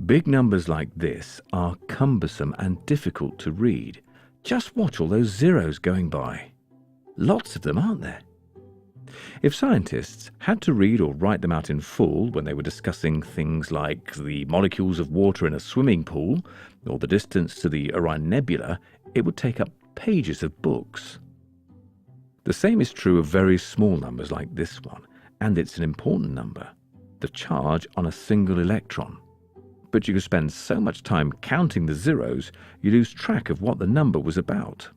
Big numbers like this are cumbersome and difficult to read. Just watch all those zeros going by. Lots of them, aren't there? If scientists had to read or write them out in full when they were discussing things like the molecules of water in a swimming pool or the distance to the Orion Nebula, it would take up pages of books. The same is true of very small numbers like this one, and it's an important number, the charge on a single electron. But you could spend so much time counting the zeros, you lose track of what the number was about.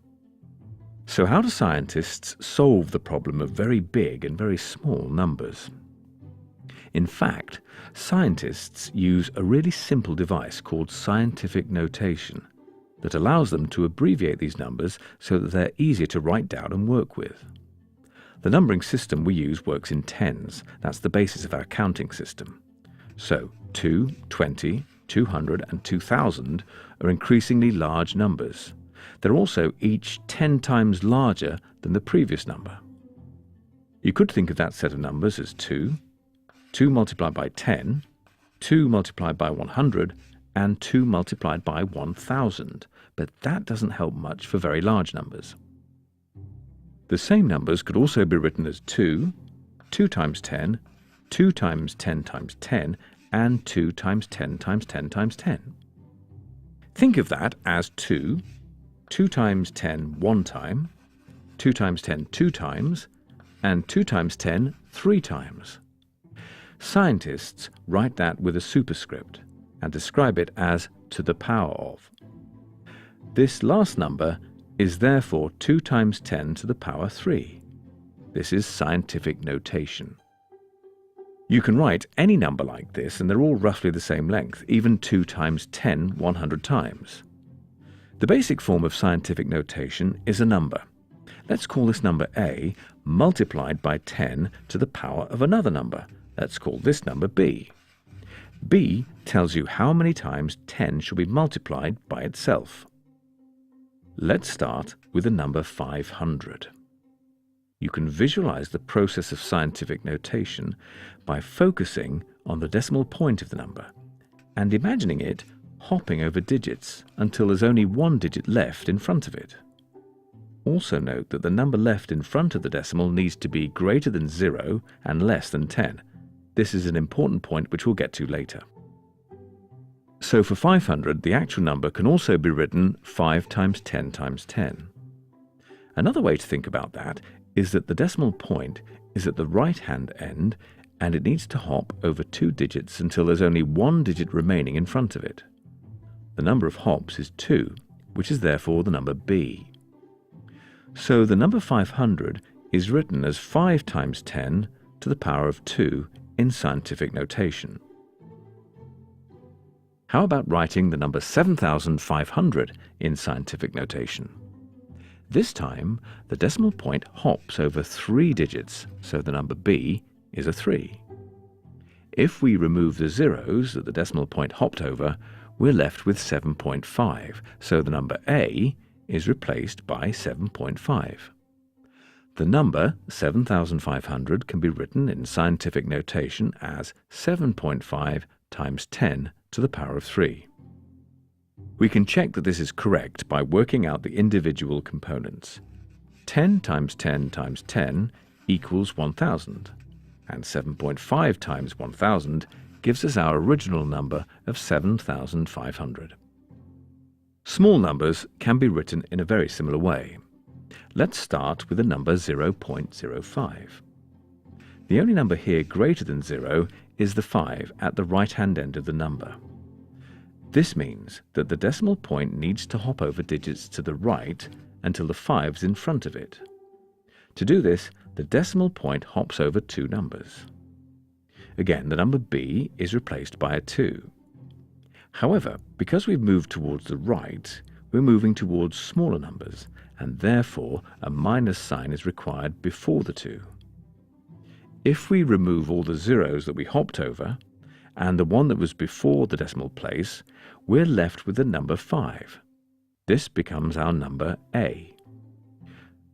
So how do scientists solve the problem of very big and very small numbers? In fact, scientists use a really simple device called scientific notation that allows them to abbreviate these numbers so that they're easier to write down and work with. The numbering system we use works in tens. That's the basis of our counting system. So 2, 20, 200 and 2000 are increasingly large numbers. They're also each 10 times larger than the previous number. You could think of that set of numbers as 2 multiplied by 10, 2 multiplied by 100, and 2 multiplied by 1000, but that doesn't help much for very large numbers. The same numbers could also be written as 2 times 10, 2 times 10 times 10, and 2 times 10 times 10 times 10. Think of that as 2 times 10 one time, 2 times 10 two times, and 2 times 10 three times. Scientists write that with a superscript and describe it as to the power of. This last number is therefore 2 times 10 to the power 3. This is scientific notation. You can write any number like this, and they're all roughly the same length, even 2 times 10 100 times. The basic form of scientific notation is a number. Let's call this number A multiplied by 10 to the power of another number. Let's call this number B. B tells you how many times 10 should be multiplied by itself. Let's start with the number 500. You can visualize the process of scientific notation by focusing on the decimal point of the number and imagining it hopping over digits until there's only one digit left in front of it. Also note that the number left in front of the decimal needs to be greater than 0 and less than 10. This is an important point which we'll get to later. So for 500, the actual number can also be written 5 times 10 times 10. Another way to think about that is that the decimal point is at the right-hand end and it needs to hop over 2 digits until there's only one digit remaining in front of it. The number of hops is 2, which is therefore the number B. So the number 500 is written as 5 times 10 to the power of 2 in scientific notation. How about writing the number 7,500 in scientific notation? This time, the decimal point hops over 3 digits, so the number B is a 3. If we remove the zeros that the decimal point hopped over, we're left with 7.5, so the number A is replaced by 7.5. The number 7,500 can be written in scientific notation as 7.5 times 10 to the power of 3. We can check that this is correct by working out the individual components. 10 times 10 times 10 equals 1,000, and 7.5 times 1,000 gives us our original number of 7,500. Small numbers can be written in a very similar way. Let's start with the number 0.05. The only number here greater than 0 is the 5 at the right-hand end of the number. This means that the decimal point needs to hop over digits to the right until the 5's in front of it. To do this, the decimal point hops over 2 numbers. Again, the number B is replaced by a 2. However, because we've moved towards the right, we're moving towards smaller numbers, and therefore a minus sign is required before the 2. If we remove all the zeros that we hopped over, and the one that was before the decimal place, we're left with the number 5. This becomes our number A.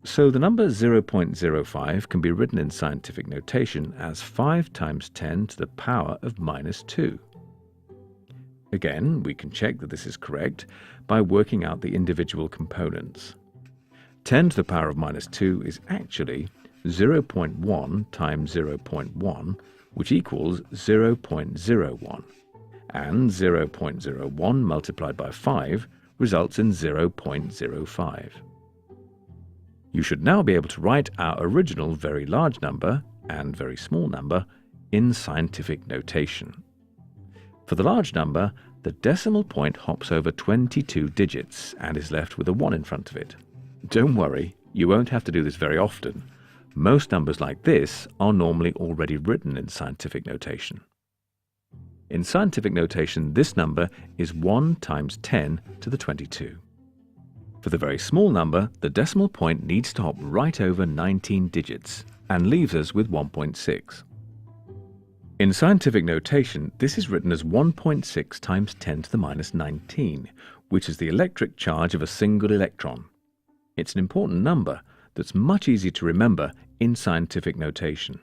So the number 0.05 can be written in scientific notation as 5 times 10 to the power of minus 2. Again, we can check that this is correct by working out the individual components. 10 to the power of minus 2 is actually 0.1 times 0.1, which equals 0.01. And 0.01 multiplied by 5 results in 0.05. You should now be able to write our original very large number and very small number in scientific notation. For the large number, the decimal point hops over 22 digits and is left with a 1 in front of it. Don't worry, you won't have to do this very often. Most numbers like this are normally already written in scientific notation. In scientific notation, this number is 1 times 10 to the 22. For the very small number, the decimal point needs to hop right over 19 digits and leaves us with 1.6. In scientific notation, this is written as 1.6 times 10 to the minus 19, which is the electric charge of a single electron. It's an important number that's much easier to remember in scientific notation.